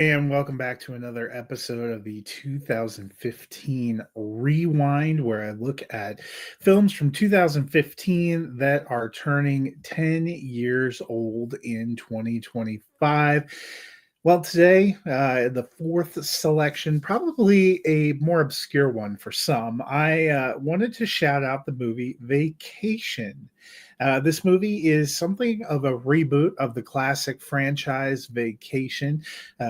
And welcome back to another episode of the 2015 Rewind, where I look at films from 2015 that are turning 10 years old in 2025. Well, today, the fourth selection, probably a more obscure one for some. I wanted to shout out the movie Vacation. This movie is something of a reboot of the classic franchise Vacation,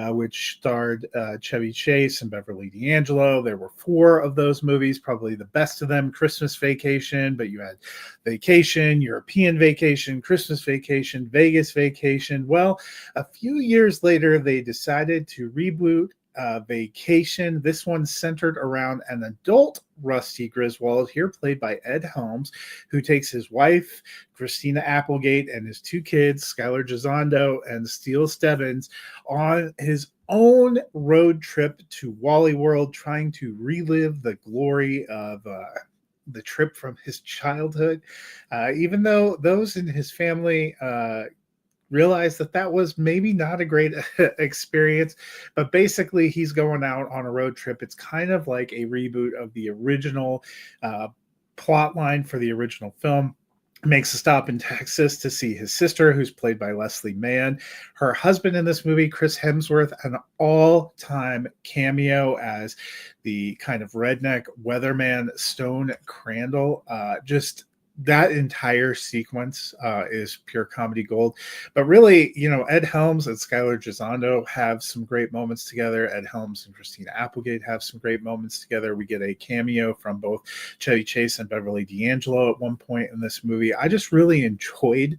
which starred Chevy Chase and Beverly D'Angelo. There were four of those movies, probably the best of them Christmas Vacation, but you had Vacation, European Vacation, Christmas Vacation, Vegas Vacation. Well, a few years later, they decided to reboot Vacation. This one centered around an adult Rusty Griswold, here played by Ed Helms, who takes his wife, Christina Applegate, and his two kids, Skylar Gisondo and Steele Stebbins, on his own road trip to Wally World, trying to relive the glory of the trip from his childhood. Even though those in his family realized that that was maybe not a great experience, but basically he's going out on a road trip. It's kind of like a reboot of the original plot line for the original film. Makes a stop in Texas to see his sister, who's played by Leslie Mann. Her husband in this movie, Chris Hemsworth, an all-time cameo as the kind of redneck weatherman Stone Crandall. Just that entire sequence is pure comedy gold. But really, Ed Helms and Skylar Gisondo have some great moments together. Ed Helms and Christina Applegate have some great moments together. We get a cameo from both Chevy Chase and Beverly D'Angelo at one point in this movie. I just really enjoyed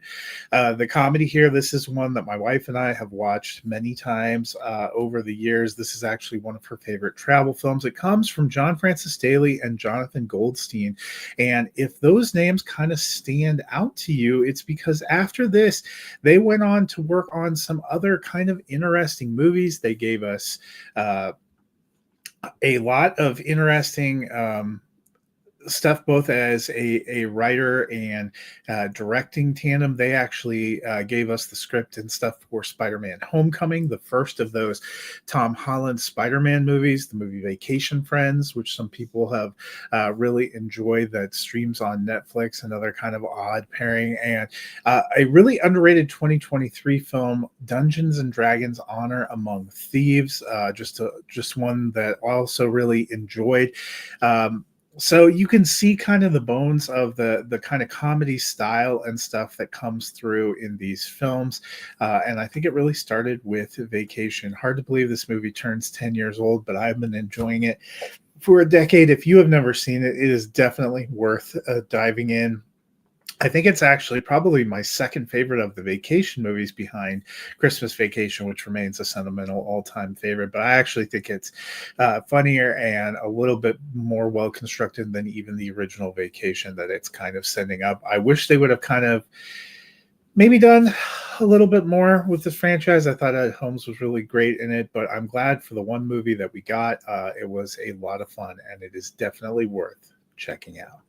the comedy here. This is one that my wife and I have watched many times over the years. This is actually one of her favorite travel films. It comes from John Francis Daley and Jonathan Goldstein. And if those names kind of stand out to you, it's because after this, they went on to work on some other kind of interesting movies. They gave us a lot of interesting stuff both as a writer and directing tandem. They actually gave us the script and stuff for Spider-Man Homecoming, the first of those Tom Holland Spider-Man movies, the movie Vacation Friends, which some people have really enjoyed, that streams on Netflix, another kind of odd pairing, and a really underrated 2023 film, Dungeons and Dragons Honor Among Thieves, just one that I also really enjoyed. So you can see kind of the bones of the kind of comedy style and stuff that comes through in these films. And I think it really started with Vacation. Hard to believe this movie turns 10 years old, but I've been enjoying it for a decade. If you have never seen it, it is definitely worth diving in. I think it's actually probably my second favorite of the Vacation movies, behind Christmas Vacation, which remains a sentimental all-time favorite. But I actually think it's funnier and a little bit more well-constructed than even the original Vacation that it's kind of sending up. I wish they would have kind of maybe done a little bit more with this franchise. I thought Ed Helms was really great in it, but I'm glad for the one movie that we got. It was a lot of fun, and it is definitely worth checking out.